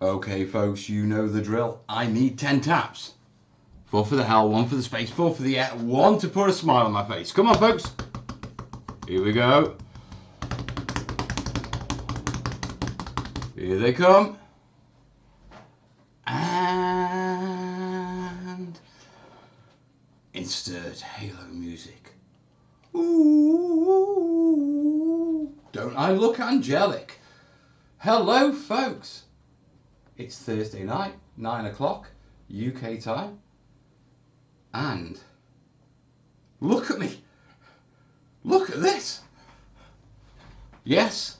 Okay, folks, you know the drill. I need 10 taps. 4 for the hell, 1 for the space, 4 for the air, 1 to put a smile on my face. Come on, folks. Here we go. Here they come. And insert Halo music. Ooh, don't I look angelic? Hello, folks. It's Thursday night, 9 o'clock, UK time. And look at me. Look at this. Yes,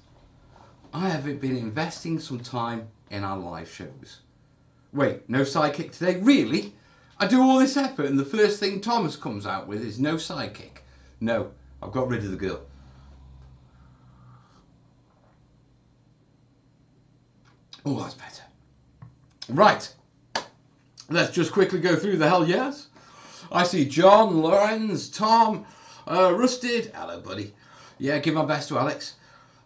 I have been investing some time in our live shows. Wait, no sidekick today? Really? I do all this effort and the first thing Thomas comes out with is no sidekick. No, I've got rid of the girl. Oh, that's better. Right, let's just quickly go through the hell yes. I see John, Lorenz, Tom, Rusted. Hello, buddy. Yeah, give my best to Alex.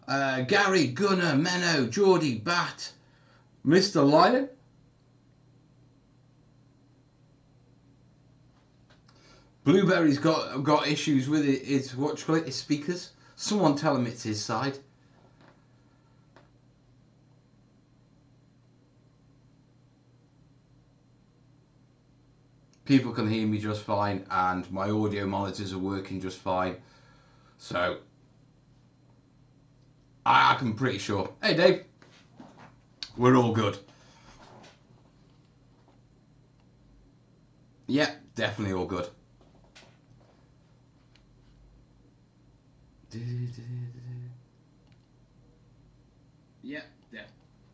Gary, Gunnar, Menno, Geordie, Bat, Mr. Lion. Blueberry's got issues with it. It's what you call it, his speakers. Someone tell him it's his side. People can hear me just fine and my audio monitors are working just fine. So I'm pretty sure. Hey Dave, we're all good. Yeah, definitely all good.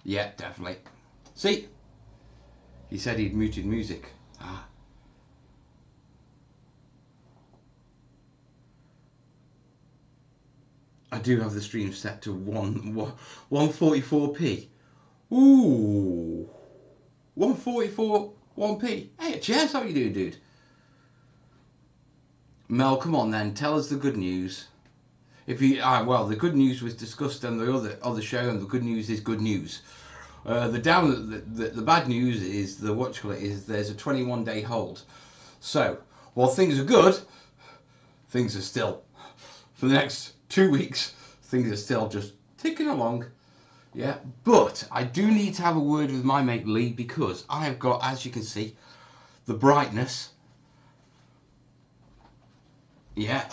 Yeah, definitely. See, he said he'd muted music. Ah. I do have the stream set to 144p. Ooh, 144, 1p. Hey, cheers, how you doing, dude? Mel, come on then, tell us the good news. If you, well, the good news was discussed on the other show, and the good news is good news. The bad news is there's a 21-day hold. So while things are good, things are still for the next 2 weeks. Things are still just ticking along. Yeah, but I do need to have a word with my mate Lee because I have got, as you can see, the brightness. Yeah.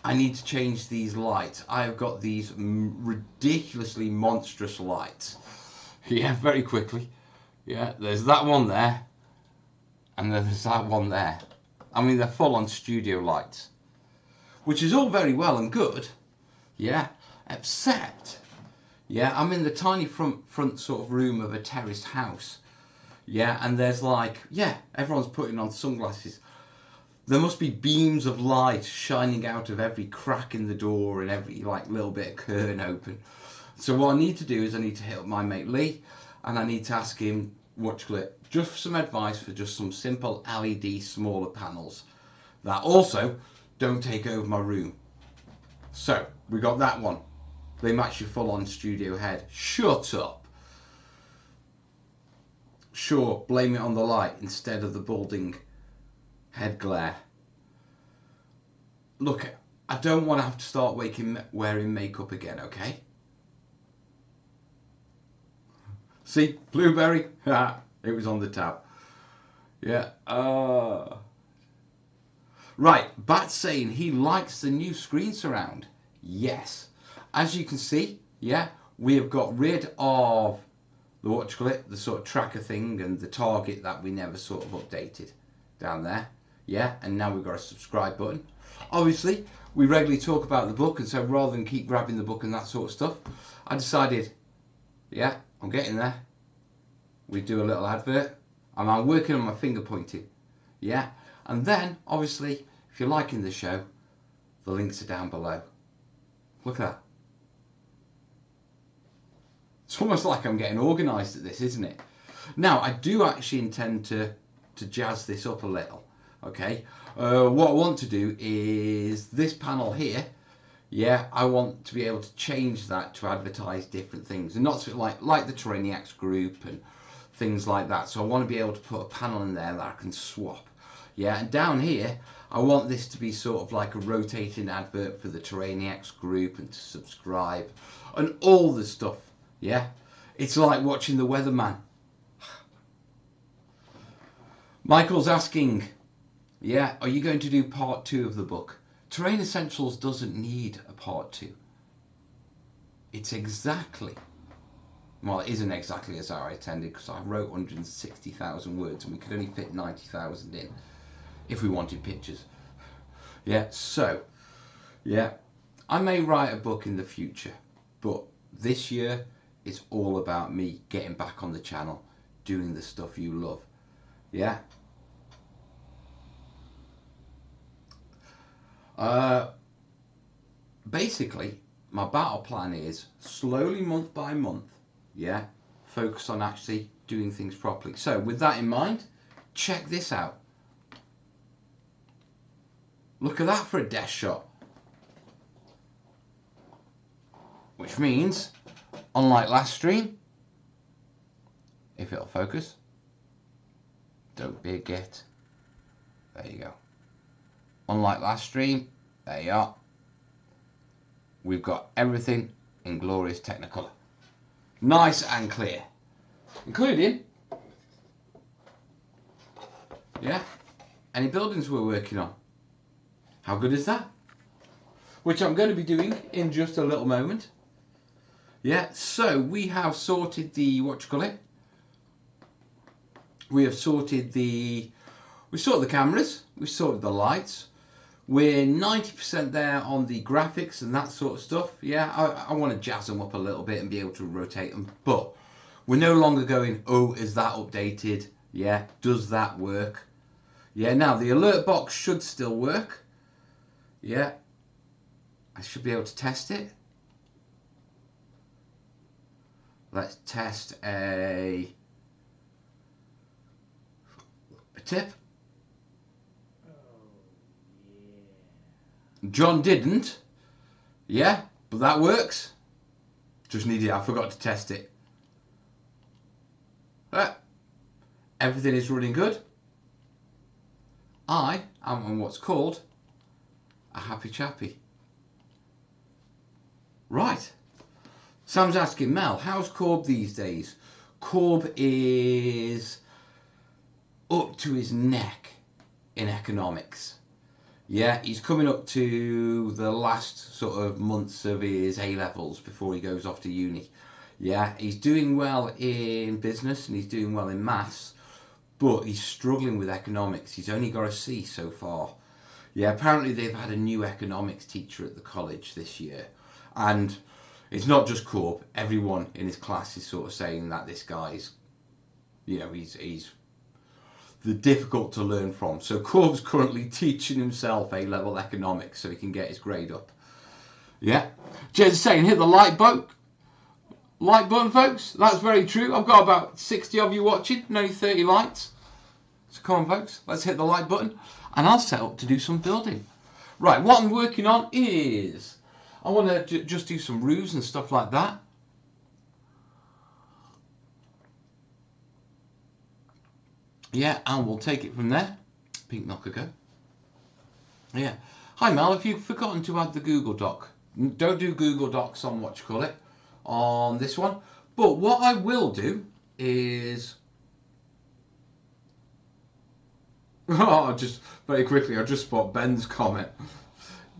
I need to change these lights. I've got these ridiculously monstrous lights. Yeah, very quickly. Yeah, there's that one there. And then there's that one there. I mean, they're full on studio lights. Which is all very well and good. Yeah, except, yeah, I'm in the tiny front sort of room of a terraced house. Yeah, and there's like, yeah, everyone's putting on sunglasses. There must be beams of light shining out of every crack in the door and every like little bit of curtain open. So what I need to do is I need to hit up my mate Lee and I need to ask him just some advice for just some simple LED smaller panels that also don't take over my room. So we got that one. They match your full on studio head. Shut up. Sure, blame it on the light instead of the balding head glare. Look, I don't want to have to start wearing makeup again, okay? See, Blueberry, it was on the tab. Yeah. Right, Bat's saying he likes the new screen surround. Yes. As you can see, yeah, we have got rid of the sort of tracker thing and the target that we never sort of updated down there. Yeah, and now we've got a subscribe button. Obviously, we regularly talk about the book, and so rather than keep grabbing the book and that sort of stuff, I decided, yeah, I'm getting there. We do a little advert, and I'm working on my finger pointing. Yeah, and then, obviously, if you're liking the show, the links are down below. Look at that. It's almost like I'm getting organised at this, isn't it? Now, I do actually intend to jazz this up a little. Okay, what I want to do is this panel here. Yeah, I want to be able to change that to advertise different things, and not like the Terrainiacs group and things like that. So I want to be able to put a panel in there that I can swap. Yeah, and down here, I want this to be sort of like a rotating advert for the Terrainiacs group and to subscribe and all the stuff. Yeah, it's like watching the weatherman. Michael's asking, yeah, are you going to do part 2 of the book? Terrain Essentials doesn't need a part 2. It's exactly, well, it isn't exactly as I intended, because I wrote 160,000 words and we could only fit 90,000 in if we wanted pictures. Yeah, so, yeah, I may write a book in the future, but this year it's all about me getting back on the channel, doing the stuff you love. Yeah. Basically, my battle plan is slowly, month by month, yeah, focus on actually doing things properly. So with that in mind, check this out. Look at that for a desk shot. Which means, unlike last stream, if it'll focus, don't be a git. There you go. Unlike last stream, there you are. We've got everything in glorious Technicolor. Nice and clear. Including, yeah, any buildings we're working on. How good is that? Which I'm going to be doing in just a little moment. Yeah, so we have sorted the, we have sorted the, we sorted the cameras, we sorted the lights. We're 90% there on the graphics and that sort of stuff. Yeah, I want to jazz them up a little bit and be able to rotate them. But we're no longer going, oh, is that updated? Yeah, does that work? Yeah, now the alert box should still work. Yeah, I should be able to test it. Let's test a tip. John didn't. Yeah, but that works. Just needed, I forgot to test it. Everything is running good. I am on what's called a happy chappy. Right. Sam's asking, Mel, how's Corb these days? Corb is up to his neck in economics. Yeah, he's coming up to the last sort of months of his A-levels before he goes off to uni. Yeah, he's doing well in business and he's doing well in maths, but he's struggling with economics. He's only got a C so far. Yeah, apparently they've had a new economics teacher at the college this year. And it's not just Corb. Everyone in his class is sort of saying that this guy's, you know, he's the difficult to learn from. So Corb's currently teaching himself A-level economics so he can get his grade up. Yeah. Jez is saying, hit the like button, folks. That's very true. I've got about 60 of you watching, and only 30 likes. So come on, folks. Let's hit the like button, and I'll set up to do some building. Right, what I'm working on is, I want to just do some roofs and stuff like that. Yeah, and we'll take it from there. Pink knocker go. Yeah. Hi Mel, if you've forgotten to add the Google Doc, don't do Google Docs on on this one. But what I will do is, just very quickly, I just spot Ben's comment.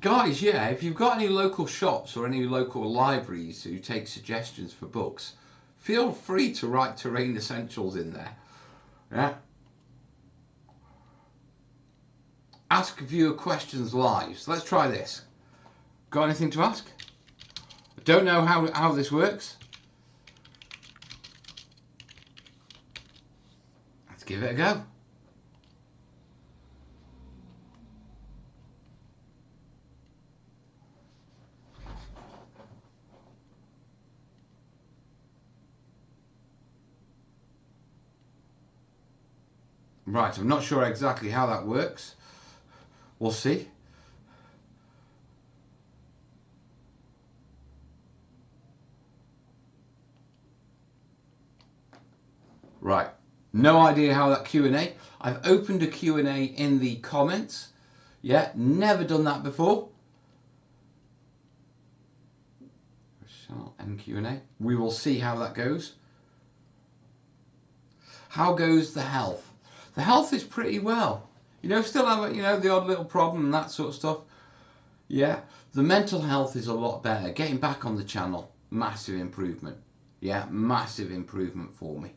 Guys, yeah, if you've got any local shops or any local libraries who take suggestions for books, feel free to write Terrain Essentials in there. Yeah. Ask viewer questions live. So let's try this. Got anything to ask? I don't know how this works. Let's give it a go. Right, I'm not sure exactly how that works. We'll see. Right, no idea how that Q&A. I've opened a Q&A in the comments. Yeah, never done that before. And Q&A. We will see how that goes. How goes the health? The health is pretty well. You know, still have, you know, the odd little problem and that sort of stuff. Yeah, the mental health is a lot better. Getting back on the channel, massive improvement. Yeah, massive improvement for me.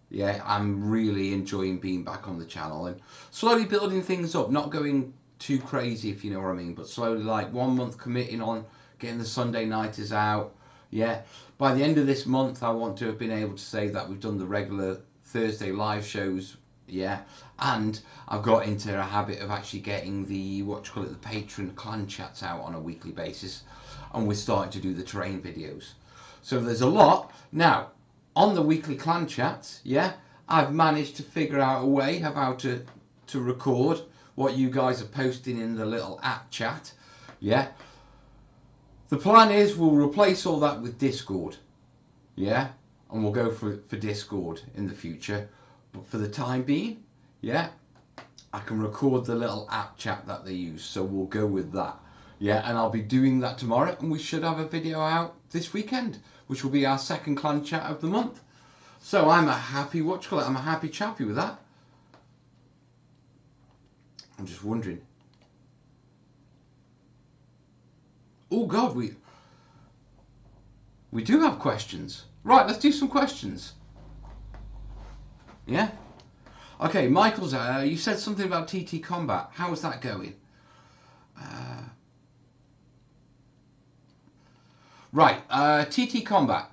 Yeah, I'm really enjoying being back on the channel and slowly building things up, not going too crazy, if you know what I mean, but slowly, like 1 month committing on getting the Sunday nighters out. Yeah, by the end of this month, I want to have been able to say that we've done the regular Thursday live shows. Yeah, and I've got into a habit of actually getting the, the patron clan chats out on a weekly basis, and we're starting to do the terrain videos. So there's a lot. Now, on the weekly clan chats, yeah, I've managed to figure out a way of how to record what you guys are posting in the little app chat. Yeah. The plan is we'll replace all that with Discord. Yeah. And we'll go for Discord in the future. But for the time being, yeah, I can record the little app chat that they use. So we'll go with that. Yeah, and I'll be doing that tomorrow, and we should have a video out this weekend, which will be our second clan chat of the month. So I'm a happy, I'm a happy chappy with that. I'm just wondering. Oh God, we do have questions. Right, let's do some questions. Yeah? Okay, Michael's, you said something about TT Combat. How's that going? Right, TT Combat.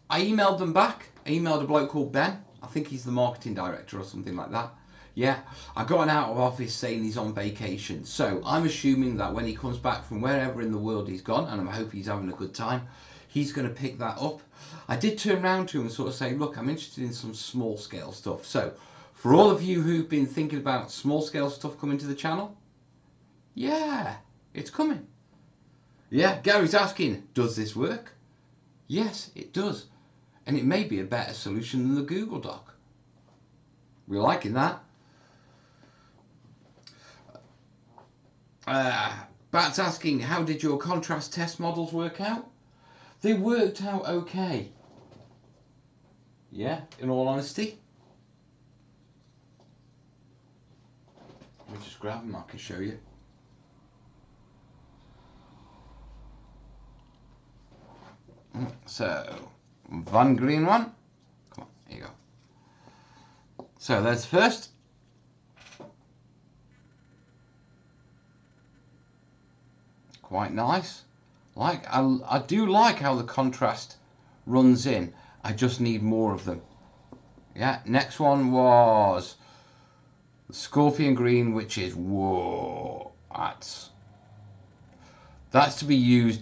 I emailed them back. I emailed a bloke called Ben. I think he's the marketing director or something like that. Yeah, I got an out of office saying he's on vacation. So I'm assuming that when he comes back from wherever in the world he's gone, and I hope he's having a good time, he's going to pick that up. I did turn around to him and sort of say, look, I'm interested in some small scale stuff. So for all of you who've been thinking about small scale stuff coming to the channel, yeah, it's coming. Yeah, Gary's asking, does this work? Yes, it does. And it may be a better solution than the Google Doc. We're liking that. Bat's asking, how did your contrast test models work out? They worked out okay. Yeah, in all honesty. Let me just grab them, I can show you. So, one green one. Come on, here you go. So there's first. Quite nice. I do like how the contrast runs in. I just need more of them. Yeah, next one was the Scorpion Green, which is, whoa, that's to be used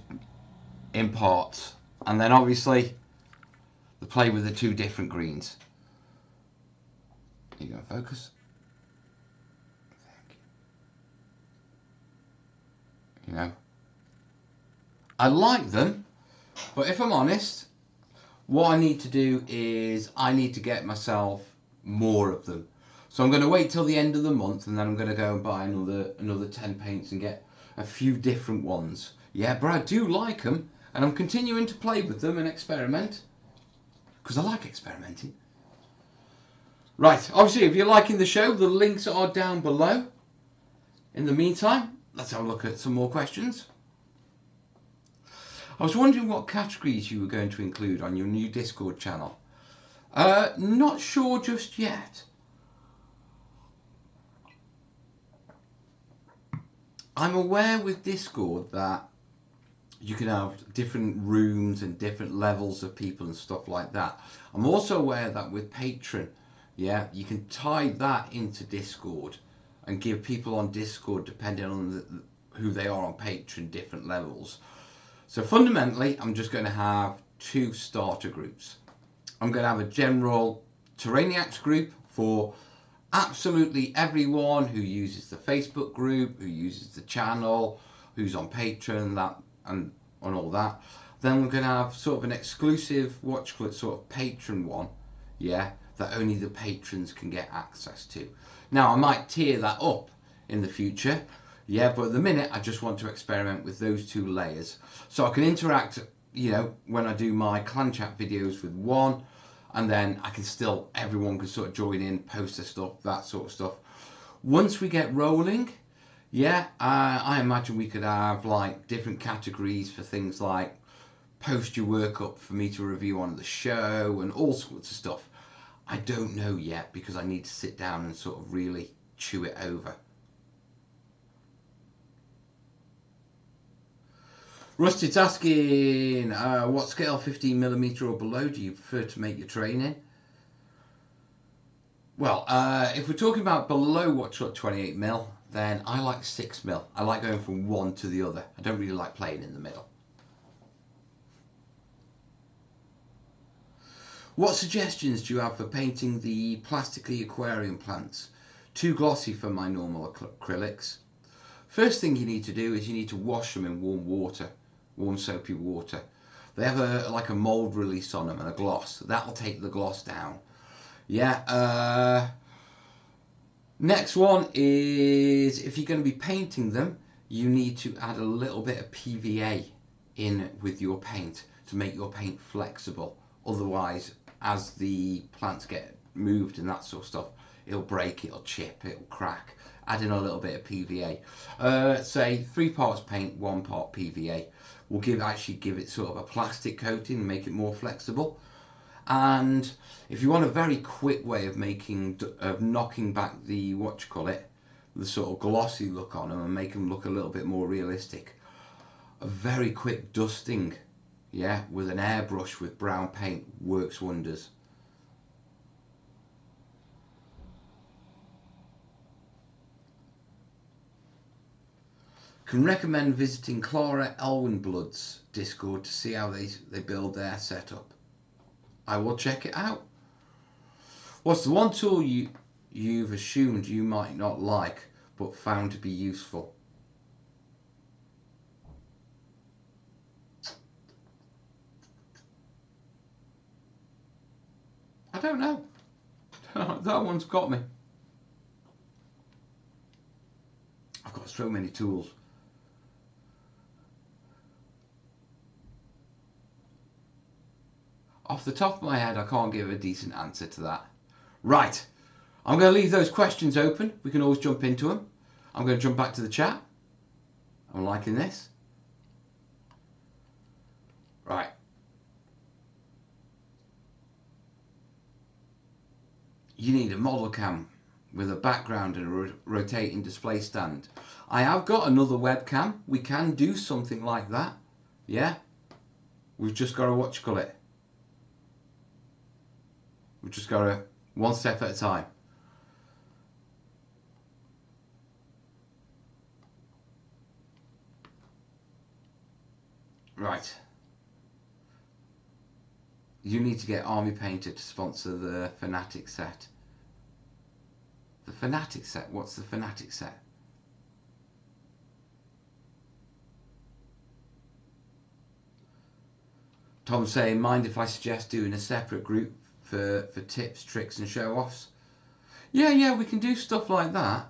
in parts. And then obviously the play with the two different greens. You go, focus. Thank you. You know, I like them, but if I'm honest, what I need to do is I need to get myself more of them. So I'm going to wait till the end of the month, and then I'm going to go and buy another 10 paints and get a few different ones. Yeah, but I do like them, and I'm continuing to play with them and experiment, because I like experimenting. Right, obviously if you're liking the show, the links are down below. In the meantime, let's have a look at some more questions. I was wondering what categories you were going to include on your new Discord channel. Not sure just yet. I'm aware with Discord that you can have different rooms and different levels of people and stuff like that. I'm also aware that with Patreon, yeah, you can tie that into Discord and give people on Discord, depending on who they are on Patreon, different levels. So fundamentally, I'm just going to have two starter groups. I'm going to have a general Terrainiacs group for absolutely everyone who uses the Facebook group, who uses the channel, who's on Patreon, that and all that. Then we're going to have sort of an exclusive, sort of Patreon one, yeah, that only the patrons can get access to. Now I might tier that up in the future, yeah, but at the minute I just want to experiment with those 2 layers so I can interact, you know, when I do my clan chat videos with one, and then I can still, everyone can sort of join in, post their stuff, that sort of stuff. Once we get rolling, yeah, I imagine we could have like different categories for things like post your work up for me to review on the show and all sorts of stuff. I don't know yet because I need to sit down and sort of really chew it over. Rusty's asking, what scale 15mm or below do you prefer to make your train in? Well, if we're talking about below what's 28mm, then I like 6mm. I like going from one to the other. I don't really like playing in the middle. What suggestions do you have for painting the plastically aquarium plants? Too glossy for my normal acrylics. First thing you need to do is you need to wash them in warm water, warm soapy water. They have like a mold release on them and a gloss. That'll take the gloss down. Yeah. Next one is, if you're going to be painting them, you need to add a little bit of PVA in with your paint to make your paint flexible. Otherwise, as the plants get moved and that sort of stuff, it'll break, it'll chip, it'll crack. Add in a little bit of PVA. Say 3 parts paint, 1 part PVA. Will actually give it sort of a plastic coating and make it more flexible. And if you want a very quick way of knocking back the the sort of glossy look on them and make them look a little bit more realistic, a very quick dusting, yeah, with an airbrush with brown paint works wonders. Can recommend visiting Clara Elwinblood's Discord to see how they build their setup. I will check it out. What's the one tool you've assumed you might not like but found to be useful? I don't know. That one's got me. I've got so many tools. Off the top of my head, I can't give a decent answer to that. Right, I'm going to leave those questions open. We can always jump into them. I'm going to jump back to the chat. I'm liking this. Right. You need a model cam with a background and a rotating display stand. I have got another webcam. We can do something like that. Yeah. We've just got to We've just got to one step at a time. Right. You need to get Army Painter to sponsor the Fanatic set. The Fanatic set? What's the Fanatic set? Tom's saying, mind if I suggest doing a separate group for tips, tricks and show-offs? Yeah, we can do stuff like that.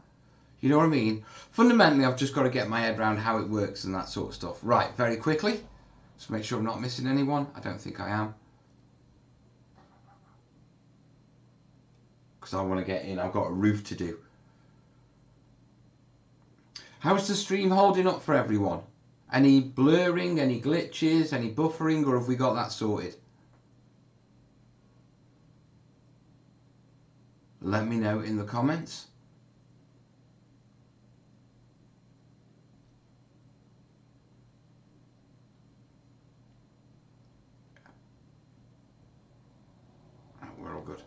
You know what I mean? Fundamentally, I've just got to get my head around how it works and that sort of stuff. Right, very quickly. Just make sure I'm not missing anyone. I don't think I am. Because I want to get in. I've got a roof to do. How's the stream holding up for everyone? Any blurring, any glitches, any buffering, or have we got that sorted? Let me know in the comments. We're all good.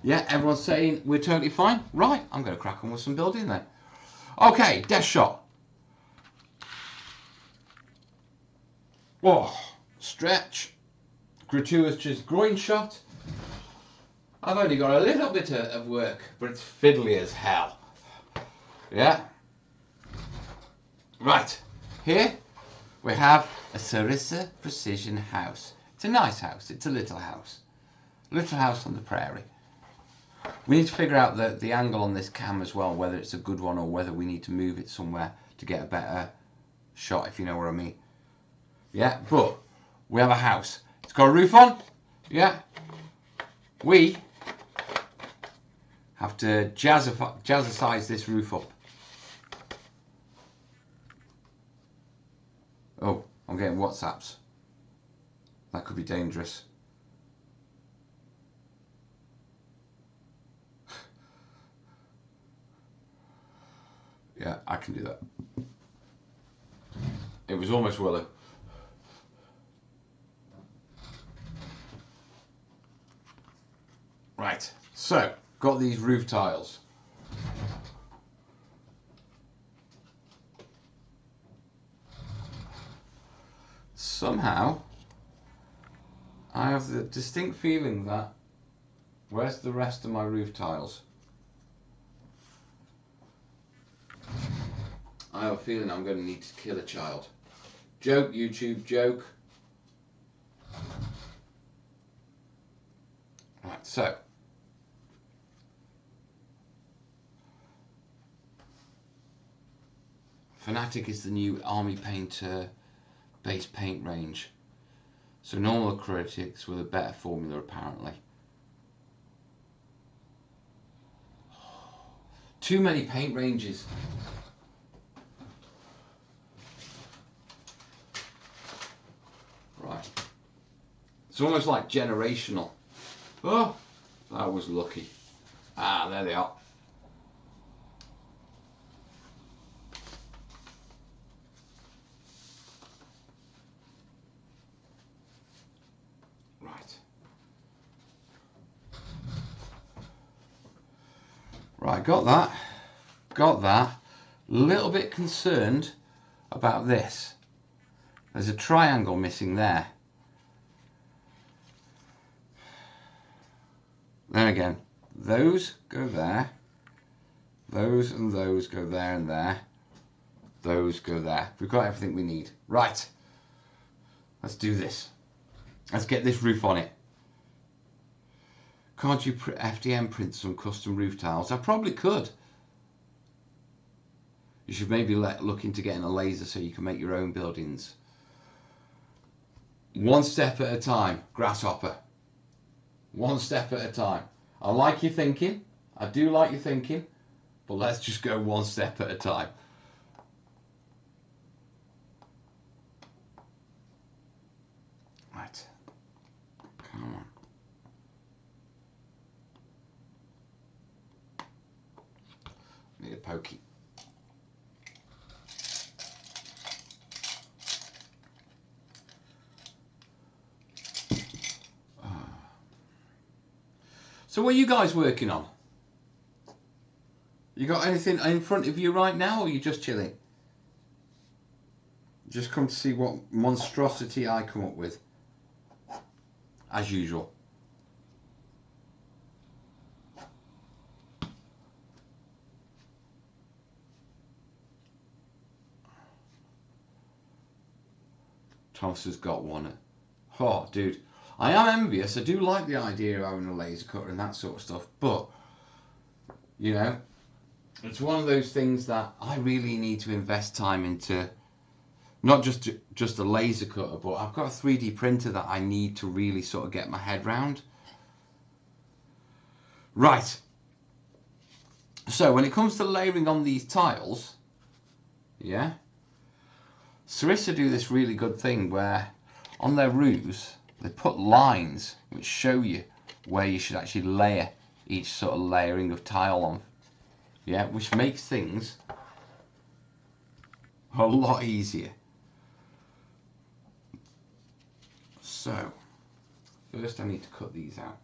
Yeah, everyone's saying we're totally fine. Right, I'm going to crack on with some building then. Okay, death shot. Oh, stretch. Gratuitous groin shot. I've only got a little bit of work, but it's fiddly as hell. Yeah. Right, here we have a Sarissa Precision house. It's a nice house. It's a little house. Little house on the prairie. We need to figure out the angle on this cam as well, whether it's a good one or whether we need to move it somewhere to get a better shot, if you know what I mean. Yeah, but we have a house. It's got a roof on. Yeah. We have to jazzercise this roof up. Oh, I'm getting WhatsApps. That could be dangerous. Yeah, I can do that. It was almost Willow. Right, so got these roof tiles. Somehow, I have the distinct feeling that, where's the rest of my roof tiles? I have a feeling I'm going to need to kill a child. Joke, YouTube, joke. Right, so. Fanatic is the new Army Painter base paint range. So normal acrylics with a better formula apparently. Too many paint ranges. Right. It's almost like generational. Oh, that was lucky. Ah, there they are. Right, got that. Got that. A little bit concerned about this. There's a triangle missing there. Then again, those go there. Those and those go there and there. Those go there. We've got everything we need. Right. Let's do this. Let's get this roof on it. Can't you FDM print some custom roof tiles? I probably could. You should maybe look into getting a laser so you can make your own buildings. One step at a time, grasshopper. One step at a time. I like your thinking. I do like your thinking. But let's just go one step at a time. Right. Come on. Need a pokey. So what are you guys working on? You got anything in front of you right now, or are you just chilling? Just come to see what monstrosity I come up with. As usual. Thomas has got one. Oh, dude. I am envious. I do like the idea of having a laser cutter and that sort of stuff. But, you know, it's one of those things that I really need to invest time into. Not just a laser cutter, but I've got a 3D printer that I need to really sort of get my head round. Right. So when it comes to layering on these tiles, yeah, Sarissa do this really good thing where on their roofs they put lines which show you where you should actually layer each sort of layering of tile on. Yeah, which makes things a lot easier. So, first I need to cut these out.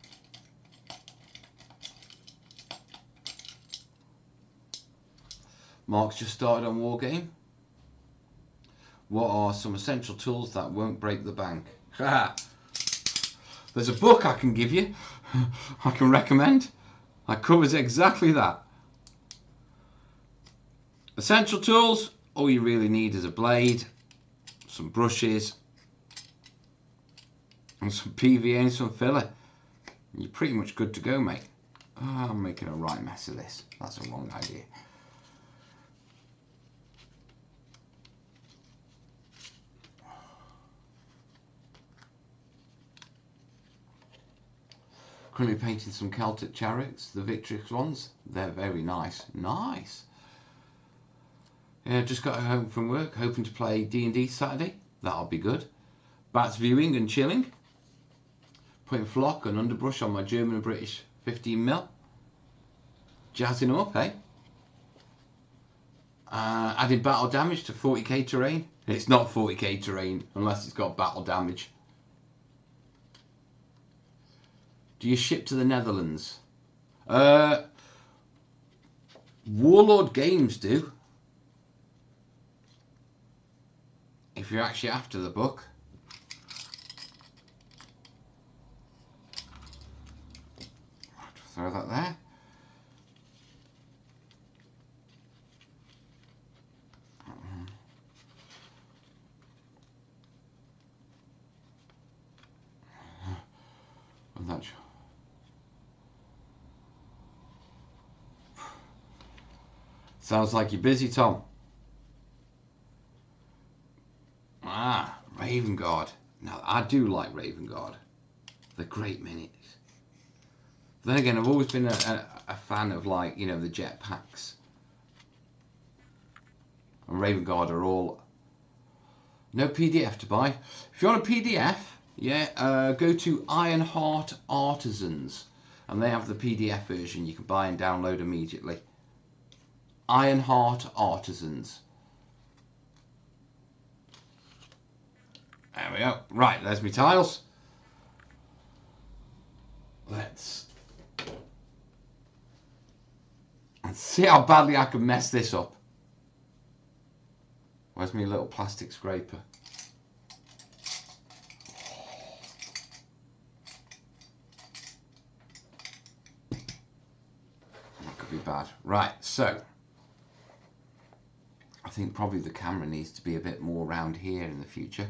Mark's just started on Wargame. What are some essential tools that won't break the bank? There's a book I can give you, I can recommend. That covers exactly that. Essential tools, all you really need is a blade, some brushes, and some PVA and some filler. You're pretty much good to go, mate. I'm making a right mess of this. That's a wrong idea. Currently painting some Celtic chariots, the Victrix ones. They're very nice. Nice. Yeah, just got home from work, hoping to play D&D Saturday. That'll be good. Bats viewing and chilling. Putting flock and underbrush on my German and British 15mm. Jazzing up, eh? Adding battle damage to 40k terrain. It's not 40k terrain unless it's got battle damage. Do you ship to the Netherlands? Warlord Games do. If you're actually after the book. Throw that there. And that's sounds like you're busy, Tom. Ah, Raven Guard. Now, I do like Raven Guard. They're great minis. Then again, I've always been a fan of, like, you know, the jetpacks. And Raven Guard are all... No PDF to buy. If you want a PDF, yeah, go to Ironheart Artisans. And they have the PDF version you can buy and download immediately. Ironheart Artisans. There we go. Right, there's my tiles. Let's see how badly I can mess this up. Where's my little plastic scraper? That could be bad. Right, so I think probably the camera needs to be a bit more around here in the future.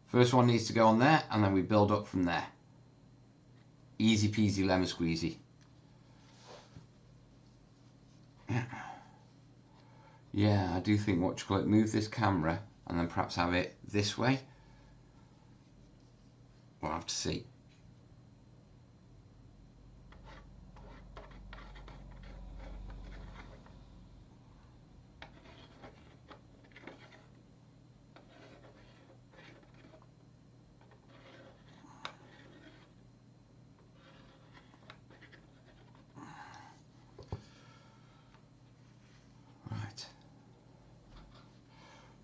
First one needs to go on there, and then we build up from there. Easy peasy lemon squeezy. Yeah, I do think what you call it, move this camera and then perhaps have it this way. We'll have to see.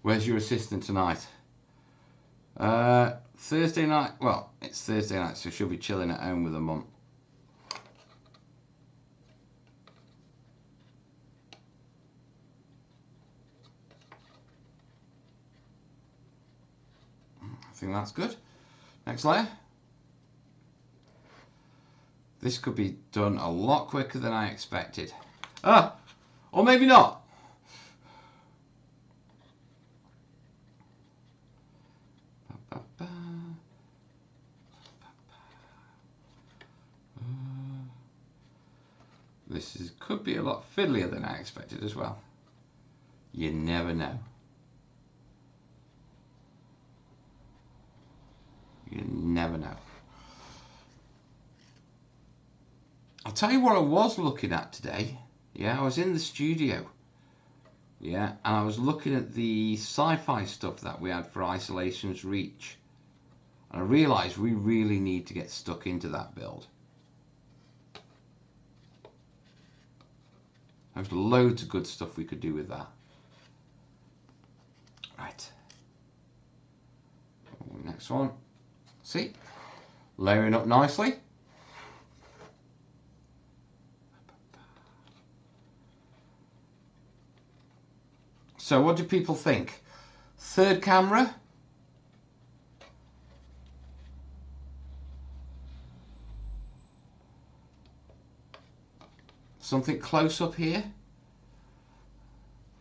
Where's your assistant tonight? Thursday night. Well, it's Thursday night, so she'll be chilling at home with her mum. I think that's good. Next layer. This could be done a lot quicker than I expected. Ah, or maybe not. This could be a lot fiddlier than I expected as well. You never know. You never know. I'll tell you what I was looking at today. Yeah, I was in the studio. Yeah, and I was looking at the sci-fi stuff that we had for Isolation's Reach. And I realised we really need to get stuck into that build. There's loads of good stuff we could do with that. Right. Next one. See? Layering up nicely. So what do people think? Third camera? Something close up here.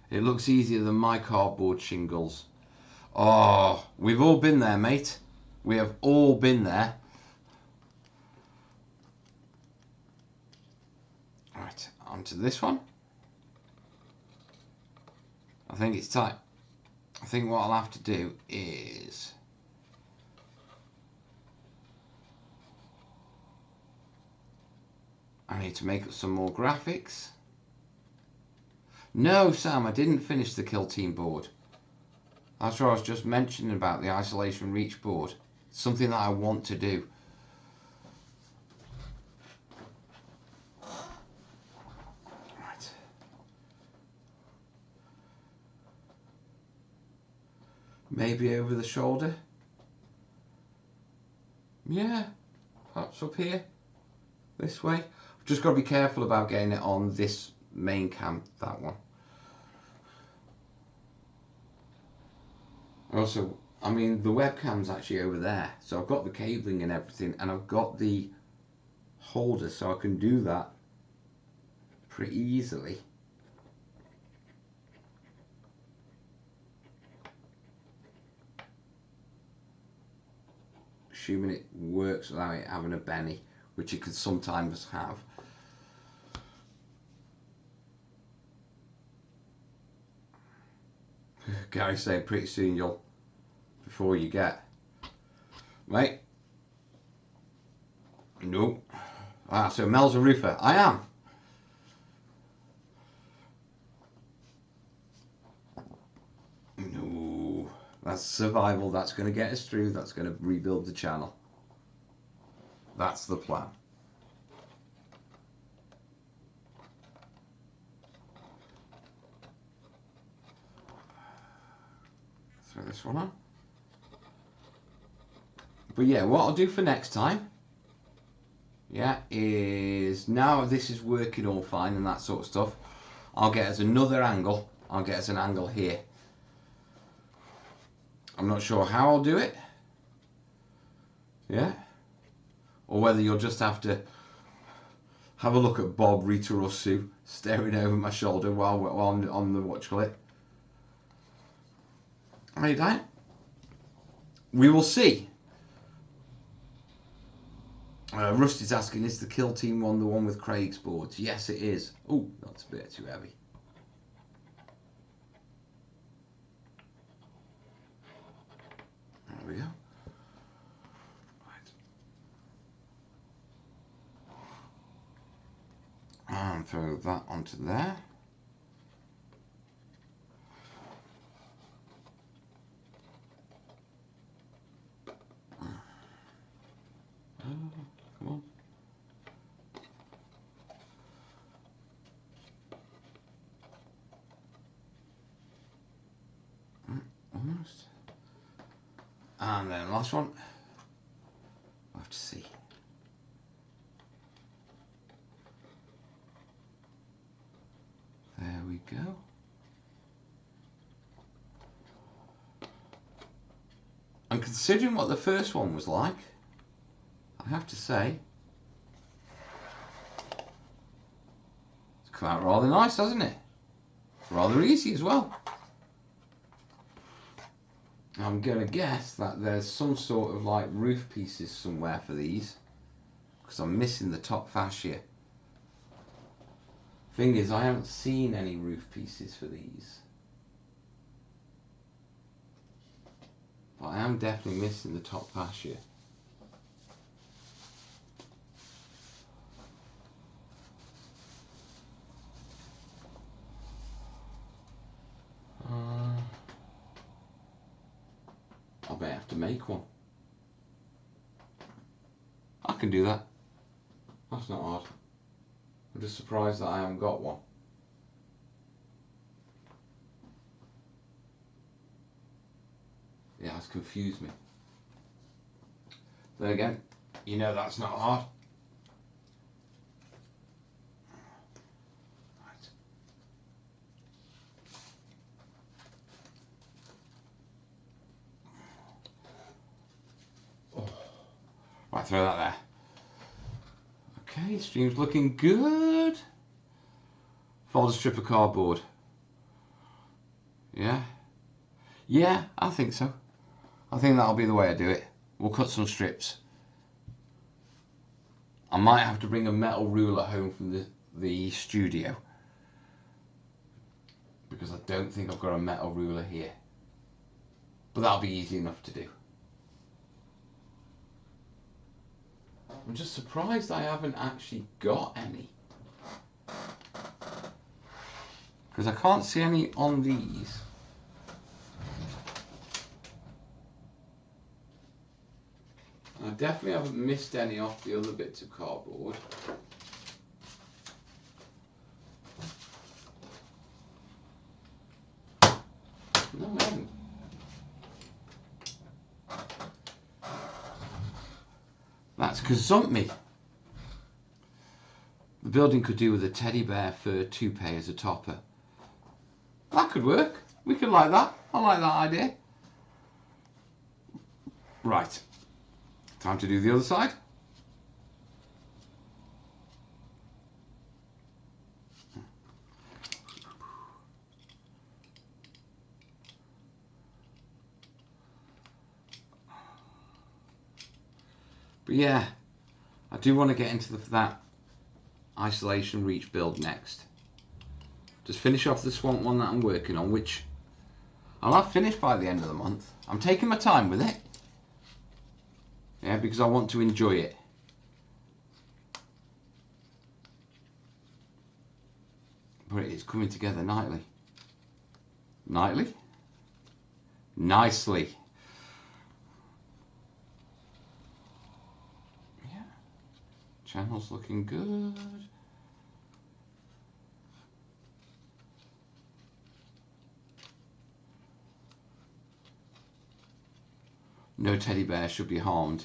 It looks easier than my cardboard shingles. Oh, we've all been there, mate. We have all been there. onto this one. I think it's tight. I think what I'll have to do is I need to make up some more graphics. No, Sam, I didn't finish the Kill Team board. That's what I was just mentioning about the Isolation Reach board. It's something that I want to do. Right. Maybe over the shoulder. Yeah, perhaps up here. This way. I've just got to be careful about getting it on this main cam, that one. Also, I mean, the webcam's actually over there, so I've got the cabling and everything, and I've got the holder, so I can do that pretty easily. Assuming it works without it having a benny, which it could sometimes have. Gary said pretty soon you'll, before you get, mate. No. Ah, so Mel's a roofer. I am. No. That's survival. That's going to get us through. That's going to rebuild the channel. That's the plan. Throw this one on. But yeah, what I'll do for next time, yeah, is now this is working all fine and that sort of stuff, I'll get us another angle. I'll get us an angle here. I'm not sure how I'll do it. Yeah. Or whether you'll just have to have a look at Bob, Rita or Sue staring over my shoulder while I'm on the watch clip. Are you down? We will see. Rusty's asking, is the Kill Team one the one with Craig's boards? Yes, it is. Oh, that's a bit too heavy. There we go. Right. And throw that onto there. Come on. Almost. And then last one. We'll have to see. There we go. And considering what the first one was like, I have to say, it's come out rather nice, hasn't it? Rather easy as well. I'm going to guess that there's some sort of like roof pieces somewhere for these, because I'm missing the top fascia. Thing is, I haven't seen any roof pieces for these. But I am definitely missing the top fascia. I may have to make one. I can do that. That's not hard. I'm just surprised that I haven't got one. Yeah, it's confused me. Then again, you know that's not hard. Right, throw that there. Okay, stream's looking good. Fold a strip of cardboard. Yeah. Yeah, I think so. I think that'll be the way I do it. We'll cut some strips. I might have to bring a metal ruler home the studio, because I don't think I've got a metal ruler here, but that'll be easy enough to do. I'm just surprised I haven't actually got any, because I can't see any on these. I definitely haven't missed any off the other bits of cardboard. No, I haven't. That's Kazump. The building could do with a teddy bear fur toupee as a topper. That could work. We could like that. I like that idea. Right. Time to do the other side. But yeah, I do want to get into that isolation reach build next. Just finish off the swamp one that I'm working on, which I'll have finished by the end of the month. I'm taking my time with it. Yeah, because I want to enjoy it. But it's coming together nicely. Nicely? Nicely. Yeah. Channel's looking good. No teddy bear should be harmed.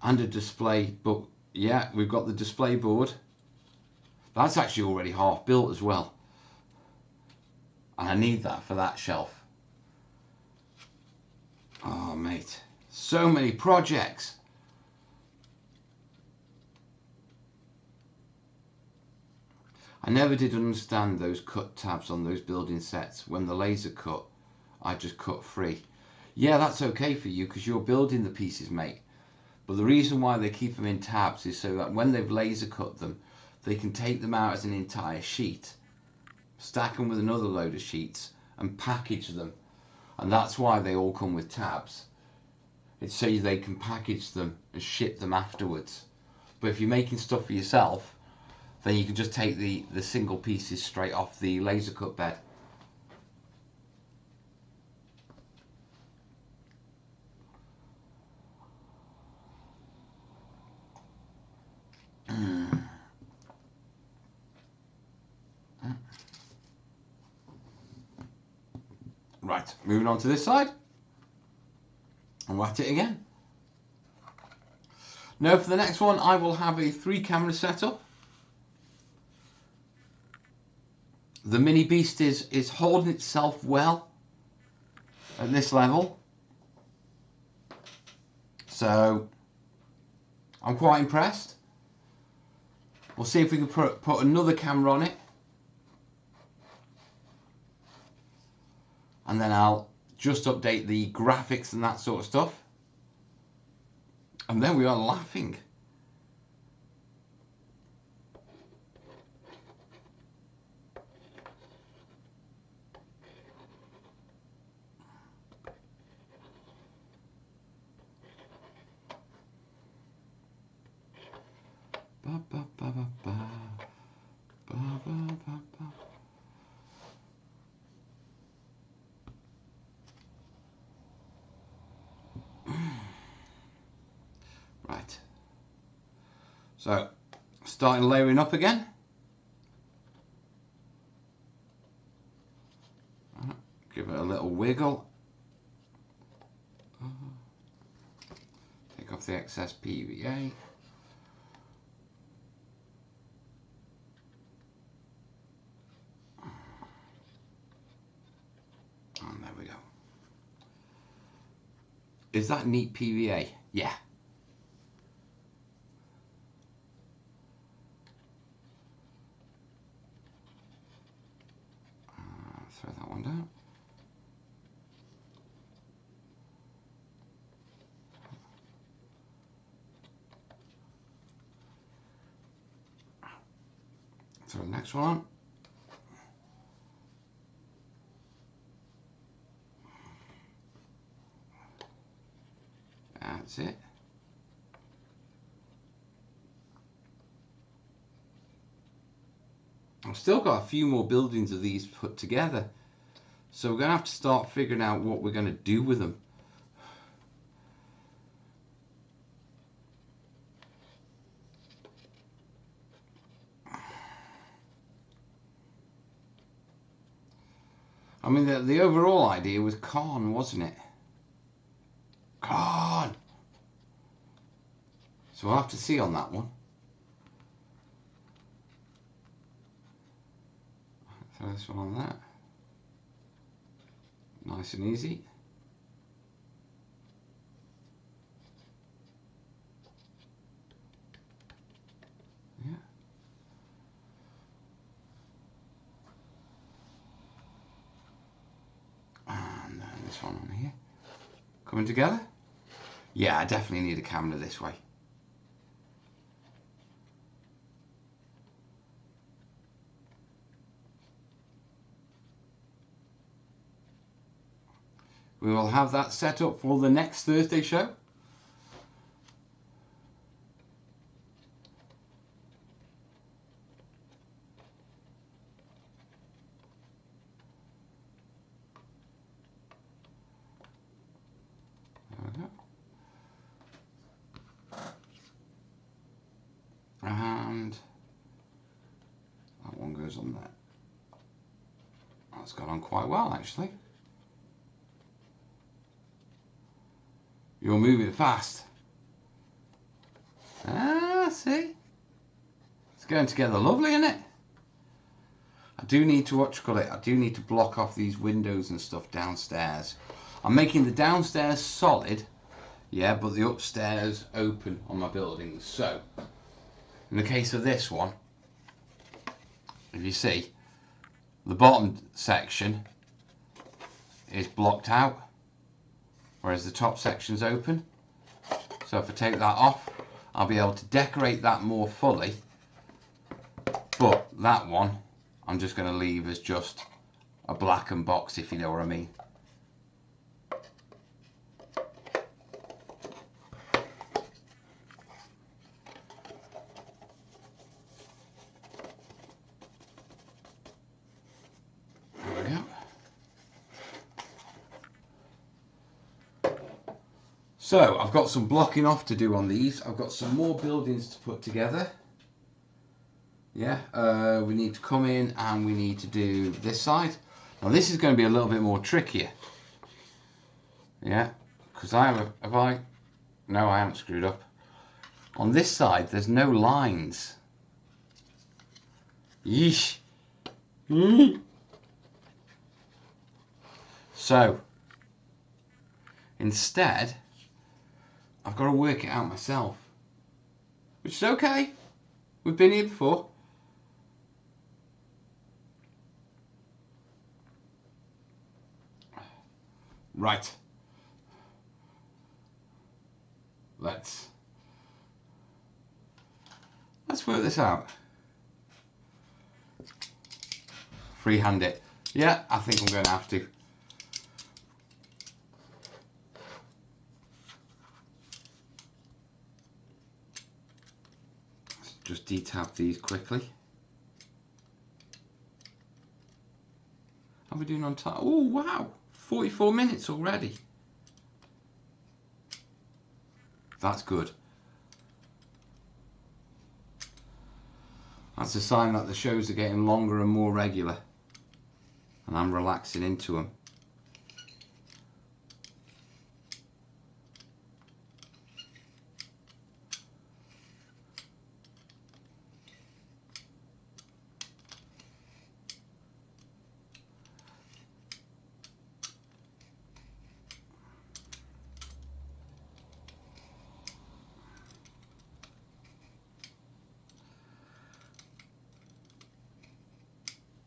And a display book. Yeah, we've got the display board. That's actually already half built as well. And I need that for that shelf. Oh, mate. So many projects. I never did understand those cut tabs on those building sets. When the laser cut, I just cut free. Yeah, that's okay for you because you're building the pieces, mate. But the reason why they keep them in tabs is so that when they've laser cut them, they can take them out as an entire sheet, stack them with another load of sheets and package them. And that's why they all come with tabs. It's so they can package them and ship them afterwards. But if you're making stuff for yourself, then you can just take the single pieces straight off the laser cut bed. Right, moving on to this side. And we're at it again. Now for the next one, I will have a 3-camera setup. The Mini Beast is holding itself well at this level. So I'm quite impressed. We'll see if we can put another camera on it. And then I'll just update the graphics and that sort of stuff. And then we are laughing. Ba, ba, ba, ba, ba. Ba, ba, ba, ba. Right, so starting layering up again. Give it a little wiggle. Take off the excess PVA. And there we go. Is that neat PVA? Yeah. Throw that one down. this one on. That's it. I've still got a few more buildings of these put together, so we're going to have to start figuring out what we're going to do with them. I mean, the overall idea was Khan, wasn't it? Khan! So we'll have to see on that one. Throw this one on that. Nice and easy. Yeah. And then this one on here. Coming together? Yeah, I definitely need a camera this way. We will have that set up for the next Thursday show. There we go. And that one goes on there. That's gone on quite well, actually. You're moving fast. Ah, see? It's going together lovely, isn't it? I do need to, I do need to block off these windows and stuff downstairs. I'm making the downstairs solid, yeah, but the upstairs open on my buildings. So, in the case of this one, if you see, the bottom section is blocked out, whereas the top section's open. So if I take that off, I'll be able to decorate that more fully. But that one, I'm just going to leave as just a blackened box, if you know what I mean. There we go. So I've got some blocking off to do on these. I've got some more buildings to put together. Yeah, we need to come in and we need to do this side. Now this is going to be a little bit more trickier. Yeah, because I have, no, I haven't screwed up. On this side, there's no lines. Yeesh. So, instead, I've got to work it out myself. Which is okay. We've been here before. Right. Let's work this out. Freehand it. Yeah, I think I'm going to have to. Let's just detab these quickly. How are we doing on time? Oh wow, 44 minutes already. That's good. That's a sign that the shows are getting longer and more regular, and I'm relaxing into them.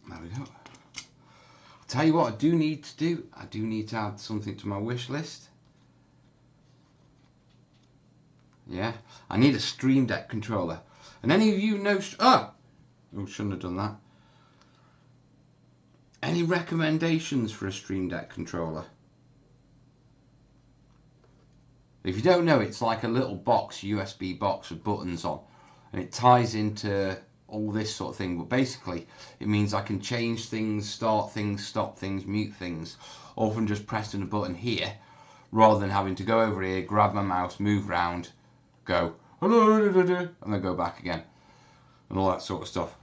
There we go. I'll tell you what I do need to do. I do need to add something to my wish list. Yeah, I need a Stream Deck controller. And any of you know... Oh, shouldn't have done that. Any recommendations for a Stream Deck controller? If you don't know, it's like a little box, USB box with buttons on, and it ties into all this sort of thing. But basically, it means I can change things, start things, stop things, mute things, all from just pressing a button here, rather than having to go over here, grab my mouse, move round, go hello, and then go back again, and all that sort of stuff.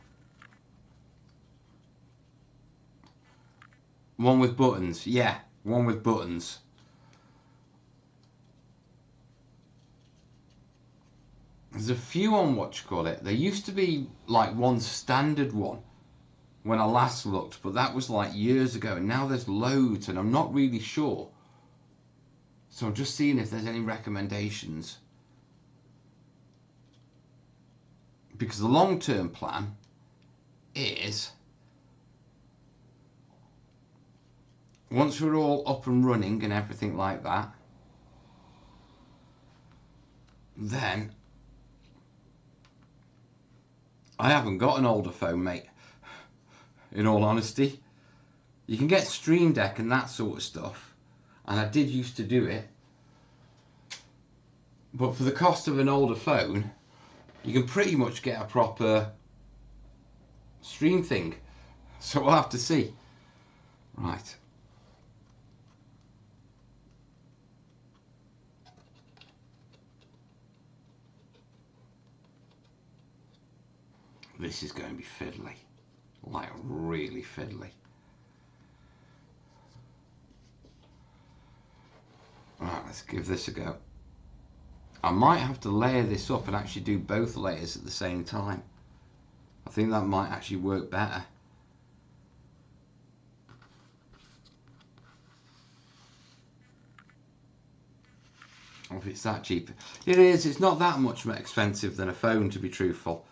One with buttons, yeah, one with buttons. There's a few on whatchamacallit. There used to be like one standard one when I last looked, but that was like years ago, and now there's loads, and I'm not really sure. So I'm just seeing if there's any recommendations. Because the long-term plan is, once we're all up and running and everything like that, then I haven't got an older phone, mate, in all honesty. You can get Stream Deck and that sort of stuff, and I did used to do it, but for the cost of an older phone, you can pretty much get a proper stream thing. So we'll have to see. Right. This is going to be fiddly. Like really fiddly. Right, let's give this a go. I might have to layer this up and actually do both layers at the same time. I think that might actually work better. Or if it's that cheap. It is, it's not that much more expensive than a phone, to be truthful.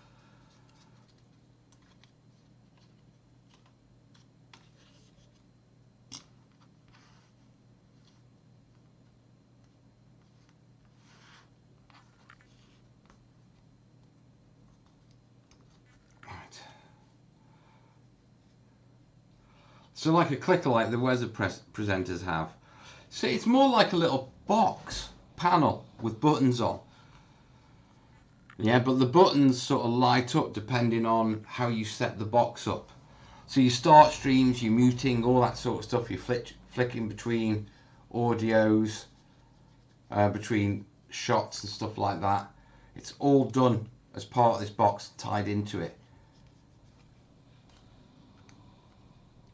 So like a clicker like the weather presenters have. So it's more like a little box panel with buttons on. Yeah, but the buttons sort of light up depending on how you set the box up. So you start streams, you're muting, all that sort of stuff. You're flicking between audios, between shots and stuff like that. It's all done as part of this box, tied into it.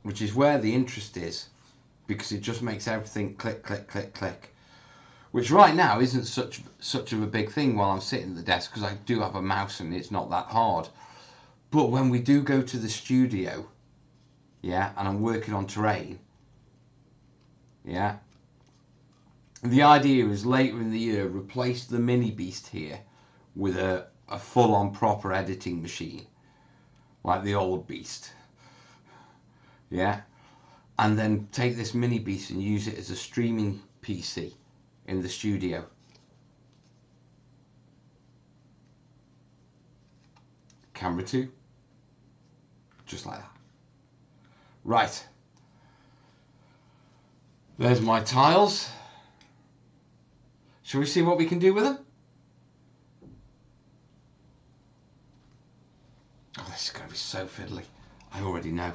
Which is where the interest is, because it just makes everything click, click, click, click. Which right now isn't such of a big thing while I'm sitting at the desk, because I do have a mouse and it's not that hard. But when we do go to the studio, yeah, and I'm working on Terrain, yeah, the idea is later in the year replace the mini beast here with a full-on proper editing machine, like the old beast. Yeah, and then take this mini beast and use it as a streaming PC in the studio. Camera 2, just like that. Right, there's my tiles. Shall we see what we can do with them? Oh, this is going to be so fiddly. I already know.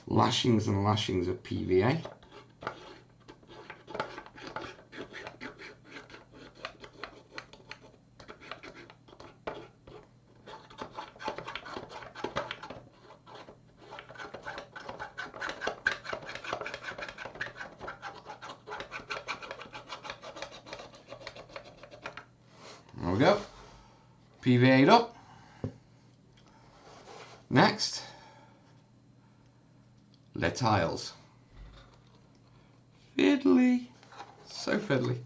Lashings and lashings of PVA. There we go. PVA'd up. Next. Le tiles. Fiddly. So fiddly.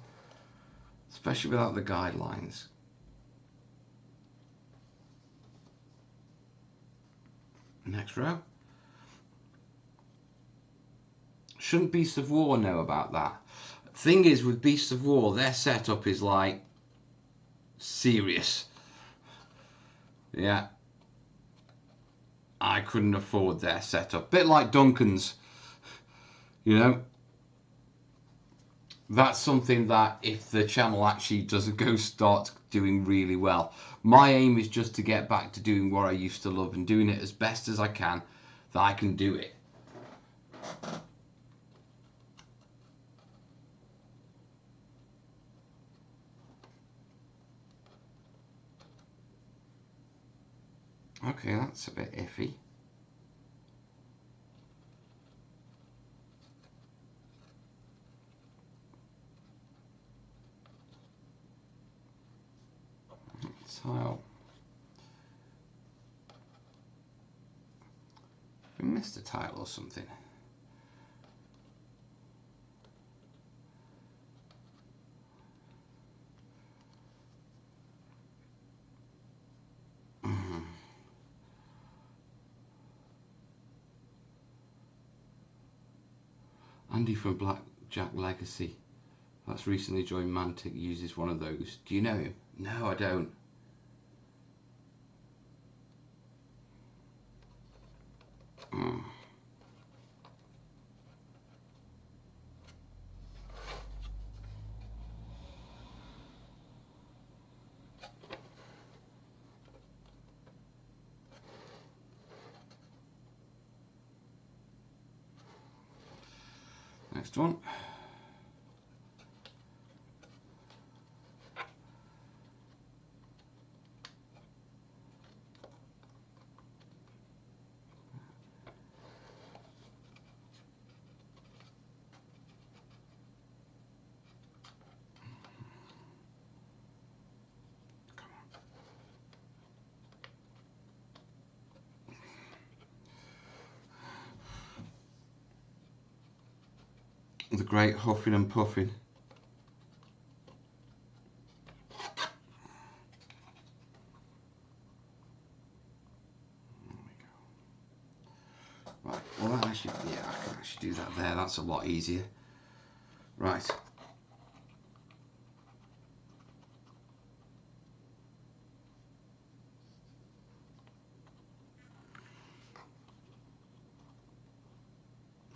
Especially without the guidelines. Next row. Shouldn't Beasts of War know about that? Thing is, with Beasts of War, their setup is like serious. Yeah. I couldn't afford their setup. Bit like Duncan's, you know. That's something that if the channel actually doesn't go start doing really well, my aim is just to get back to doing what I used to love and doing it as best as I can, that I can do it. Okay, that's a bit iffy. Tile. We missed a tile or something. Andy from Blackjack Legacy, that's recently joined Mantic, uses one of those. Do you know him? No, I don't. Next one. The great huffing and puffing. Right, well that actually, yeah, I can actually do that there, that's a lot easier. Right.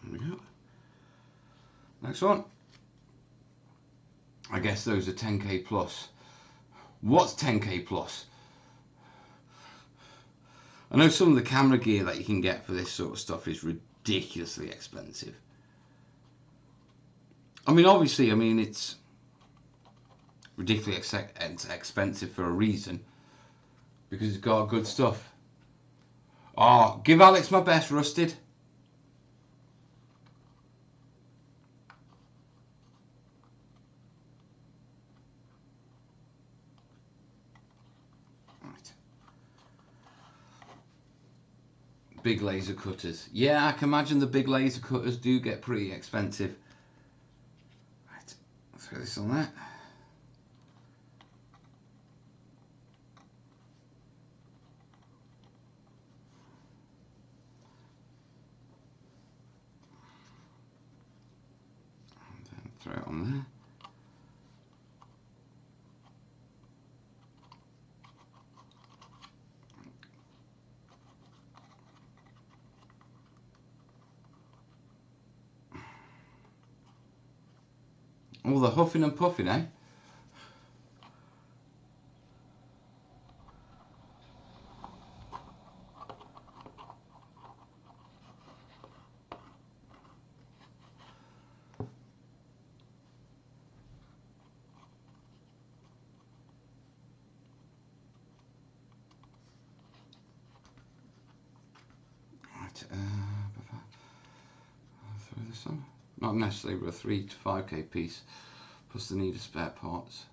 There we go. Next one. I guess those are 10k plus. What's 10k plus? I know some of the camera gear that you can get for this sort of stuff is ridiculously expensive. I mean, obviously, it's ridiculously expensive for a reason, because it's got good stuff. Oh, give Alex my best, Rusted. Right. Big laser cutters. Yeah, I can imagine the big laser cutters do get pretty expensive. Right, let's throw this on there. And then throw it on there. All the huffing and puffing, eh? Right, I'll throw this on. Not necessarily with a 3 to 5k piece, plus the need of spare parts.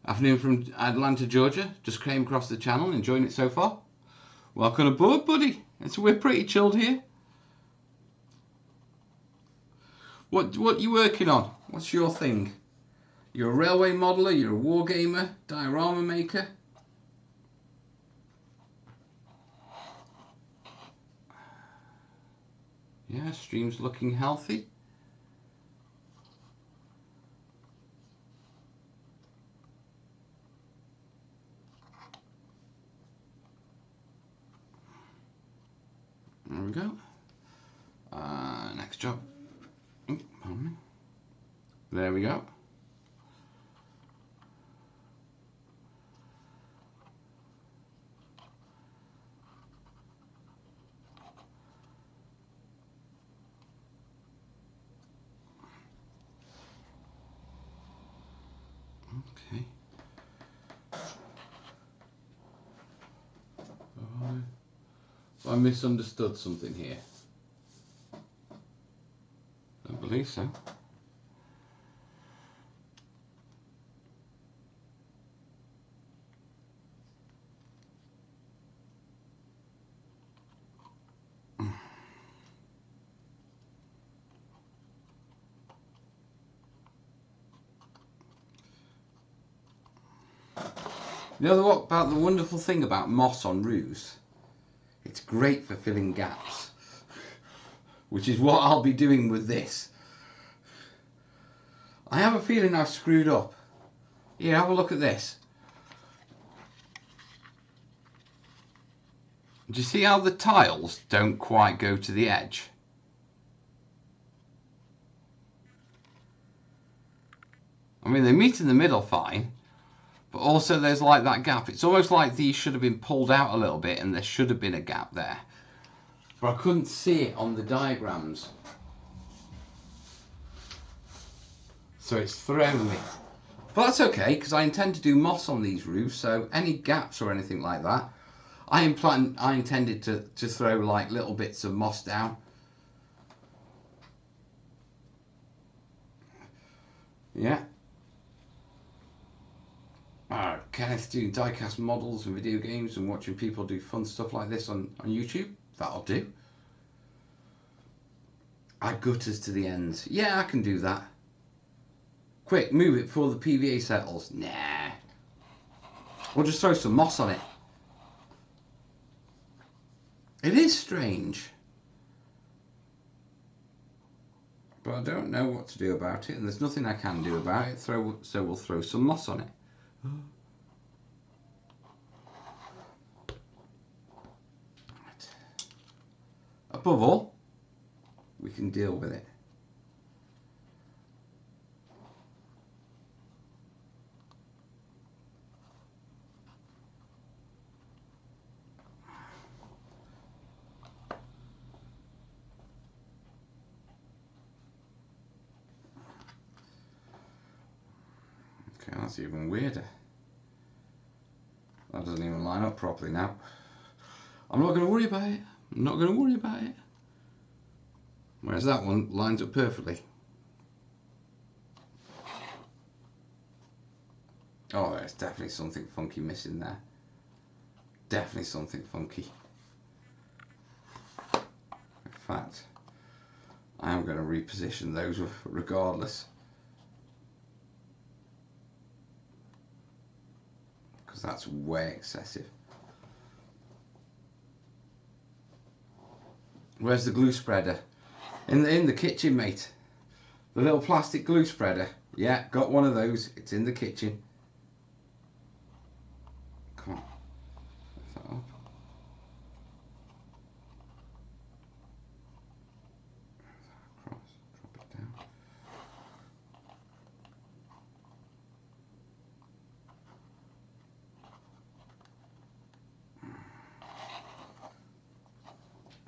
Afternoon from Atlanta, Georgia. Just came across the channel, enjoying it so far. Welcome aboard, buddy. We're pretty chilled here. What you working on? What's your thing? You're a railway modeler, you're a war gamer, diorama maker. Yeah, stream's looking healthy. There we go. Next job. There we go. Okay. I misunderstood something here. I believe so. You know what about the wonderful thing about moss on roofs? It's great for filling gaps, which is what I'll be doing with this. I have a feeling I've screwed up. Here, have a look at this. Do you see how the tiles don't quite go to the edge? I mean, they meet in the middle fine, but also there's like that gap. It's almost like these should have been pulled out a little bit and there should have been a gap there. But I couldn't see it on the diagrams. So it's thrown me. But that's okay, because I intend to do moss on these roofs, so any gaps or anything like that, I intended to throw like little bits of moss down. Yeah. Kenneth doing diecast models and video games and watching people do fun stuff like this on YouTube. That'll do. Add gutters to the ends. Yeah, I can do that. Quick, move it before the PVA settles. Nah. We'll just throw some moss on it. It is strange. But I don't know what to do about it, and there's nothing I can do about it, so we'll throw some moss on it. Right. Above all, we can deal with it. Okay, that's even weirder. That doesn't even line up properly now. I'm not going to worry about it. I'm not going to worry about it. Whereas that one lines up perfectly. Oh, there's definitely something funky missing there. Definitely something funky. In fact, I am going to reposition those regardless. Because that's way excessive. Where's the glue spreader? In the kitchen, mate. The little plastic glue spreader. Yeah, got one of those. It's in the kitchen. Come on. Lift that up. Across. Drop it down.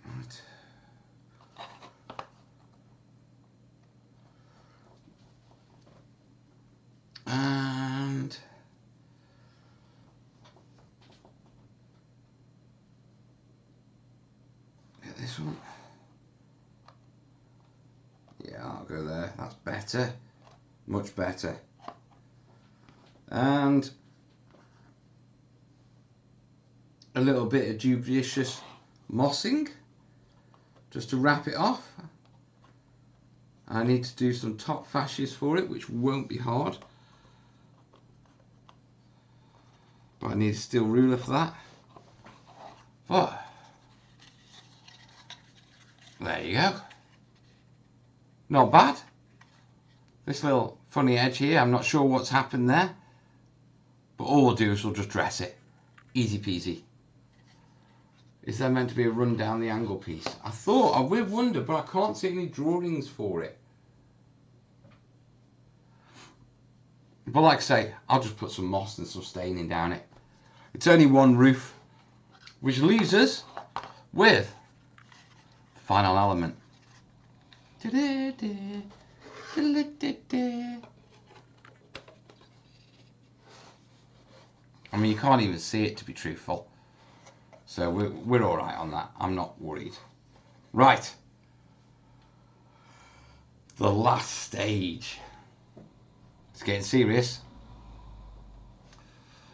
Right. And get this one. Yeah, I'll go there. That's better. Much better. And a little bit of judicious mossing just to wrap it off. I need to do some top fascias for it, which won't be hard. But I need a steel ruler for that. But there you go. Not bad. This little funny edge here, I'm not sure what's happened there. But all we'll do is we'll just dress it. Easy peasy. Is there meant to be a run down the angle piece? I thought, I would wonder, but I can't see any drawings for it. But like I say, I'll just put some moss and some staining down it. It's only one roof, which leaves us with the final element. I mean, you can't even see it, to be truthful. So we're all right on that. I'm not worried. Right. The last stage. It's getting serious.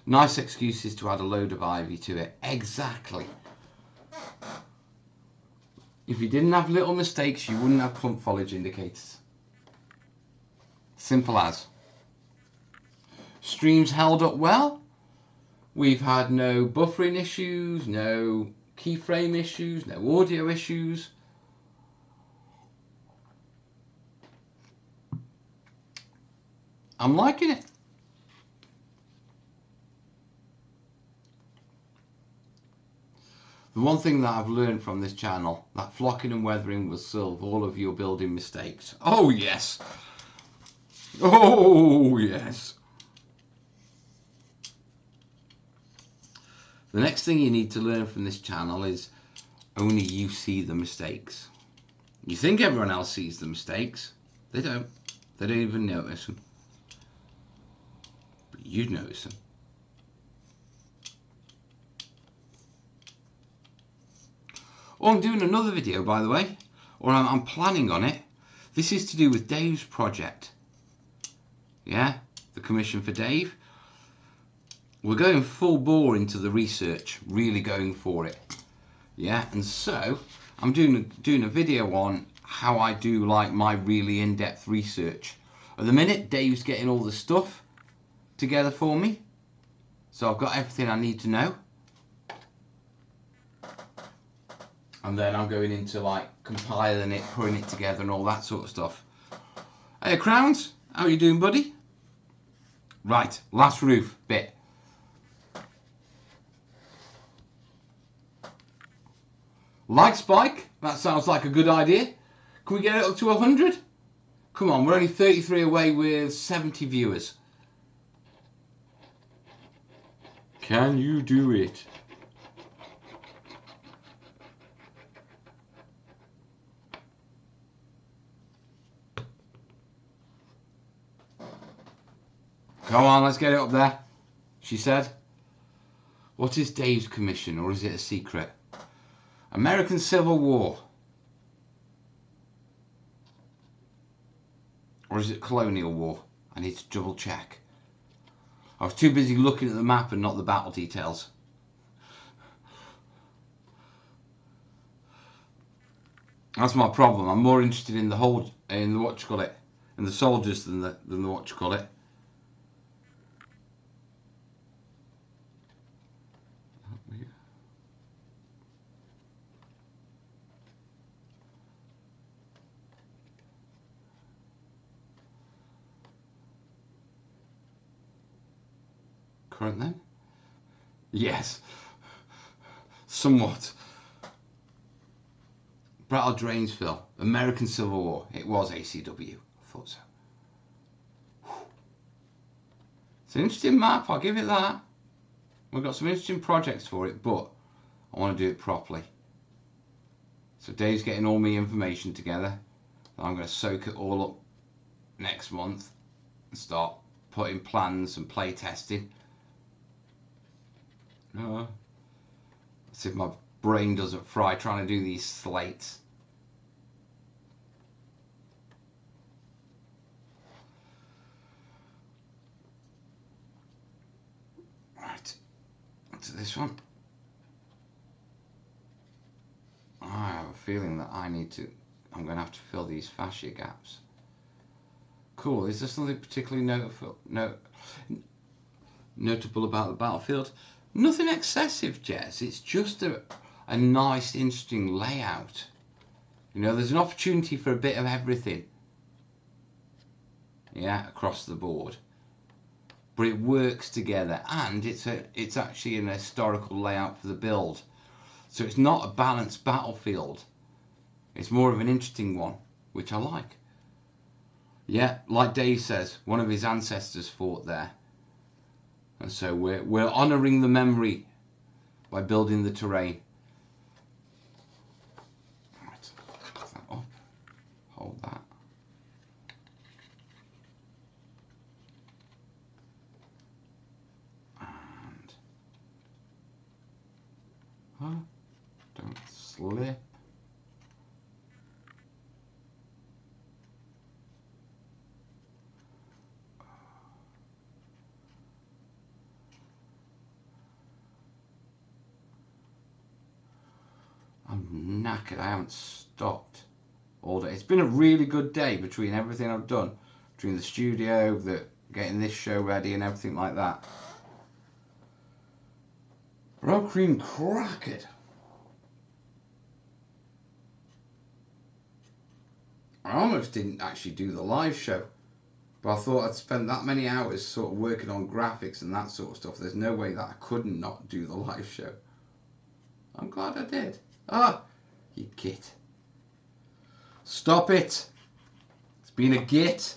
Nice excuses to add a load of ivy to it. Exactly. If you didn't have little mistakes, you wouldn't have clump foliage indicators. Simple as. Streams held up well. We've had no buffering issues, no keyframe issues, no audio issues. I'm liking it. The one thing that I've learned from this channel, that flocking and weathering will solve all of your building mistakes. Oh yes. Oh yes. The next thing you need to learn from this channel is only you see the mistakes. You think everyone else sees the mistakes. They don't. They don't even notice them. But you notice them. Oh, I'm doing another video, by the way. Or I'm planning on it. This is to do with Dave's project. Yeah, the commission for Dave. We're going full bore into the research, really going for it. Yeah, and so I'm doing a video on how I do like my really in-depth research. At the minute, Dave's getting all the stuff together for me, so I've got everything I need to know. And then I'm going into like compiling it, putting it together, and all that sort of stuff. Hey, Crowns, how are you doing, buddy? Right, last roof bit. Like spike, that sounds like a good idea. Can we get it up to 100? Come on, we're only 33 away with 70 viewers. Can you do it? Come on, let's get it up there, she said. What is Dave's commission, or is it a secret? American Civil War. Or is it Colonial War? I need to double check. I was too busy looking at the map and not the battle details. That's my problem. I'm more interested in the whole, in the what you call it, in the soldiers than the what you call it. Current then? Yes. Somewhat. Battle of Drainsville. American Civil War. It was ACW. I thought so. It's an interesting map, I'll give it that. We've got some interesting projects for it, but I want to do it properly. So Dave's getting all my information together. I'm going to soak it all up next month and start putting plans and play testing. Let's see if my brain doesn't fry trying to do these slates. Right, to this one. I have a feeling that I'm going to have to fill these fascia gaps. Cool, is there something particularly notable about the battlefield? Nothing excessive, Jez. It's just a nice, interesting layout. You know, there's an opportunity for a bit of everything. Yeah, across the board. But it works together, and it's actually an historical layout for the build. So it's not a balanced battlefield. It's more of an interesting one, which I like. Yeah, like Dave says, one of his ancestors fought there. And so we're honouring the memory by building the terrain. Right, put that up. Hold that. And don't slip. I'm knackered. I haven't stopped all day. It's been a really good day between everything I've done, between the studio, getting this show ready and everything like that. Raw cream crackered. I almost didn't actually do the live show, but I thought I'd spend that many hours sort of working on graphics and that sort of stuff. There's no way that I couldn't not do the live show. I'm glad I did. Ah, you git. Stop it. It's been a git.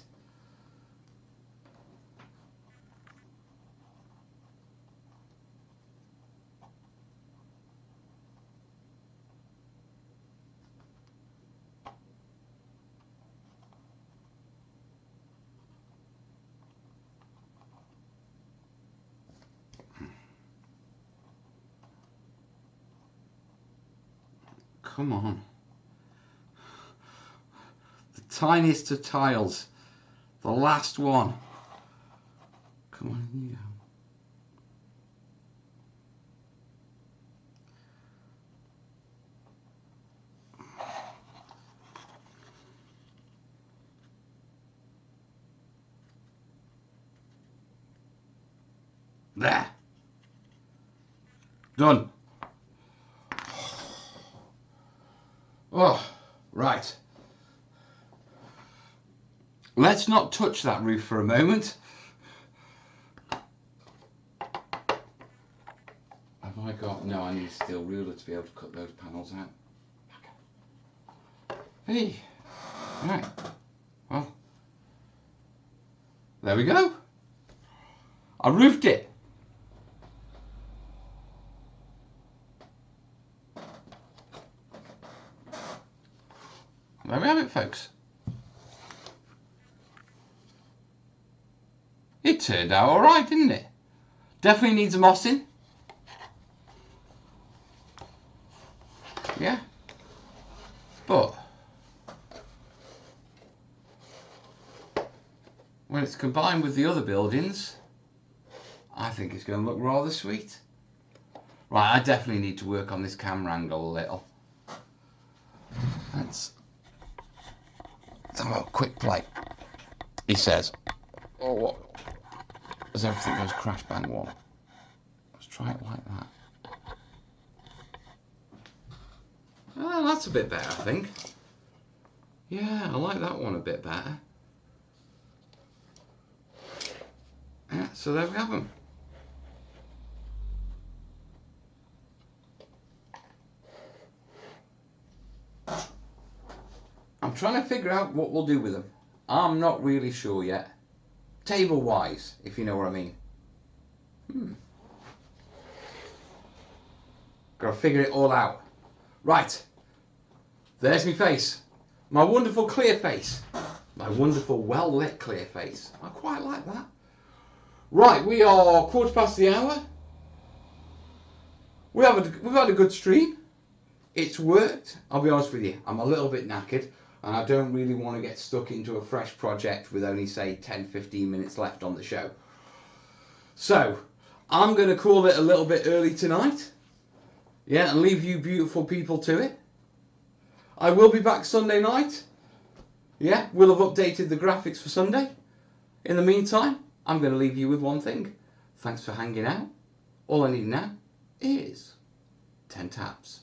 Come on. The tiniest of tiles. The last one. Come on, you go. There. Done. Oh, right. Let's not touch that roof for a moment. Have I got... No, I need a steel ruler to be able to cut those panels out. Hey. Right. Well. There we go. I roofed it. There we have it, folks. It turned out alright, didn't it? Definitely needs a mossing. Yeah. But when it's combined with the other buildings, I think it's going to look rather sweet. Right, I definitely need to work on this camera angle a little. Let's have a quick play. He says, oh, what? As everything goes crash bang one. Let's try it like that. Oh, that's a bit better, I think. Yeah, I like that one a bit better. Yeah, so there we have them. I'm trying to figure out what we'll do with them. I'm not really sure yet. Table wise, if you know what I mean. Gotta figure it all out. Right. There's my face. My wonderful clear face. My wonderful well lit clear face. I quite like that. Right, we are 1/4 the hour. We've had a good stream. It's worked. I'll be honest with you. I'm a little bit knackered. And I don't really want to get stuck into a fresh project with only, say, 10-15 minutes left on the show. So, I'm going to call it a little bit early tonight. Yeah, and leave you beautiful people to it. I will be back Sunday night. Yeah, we'll have updated the graphics for Sunday. In the meantime, I'm going to leave you with one thing. Thanks for hanging out. All I need now is 10 taps.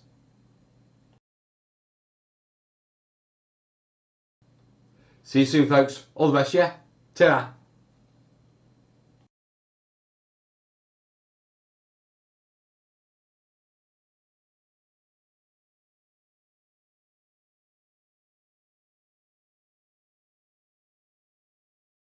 See you soon, folks. All the best, yeah? Ta-ra.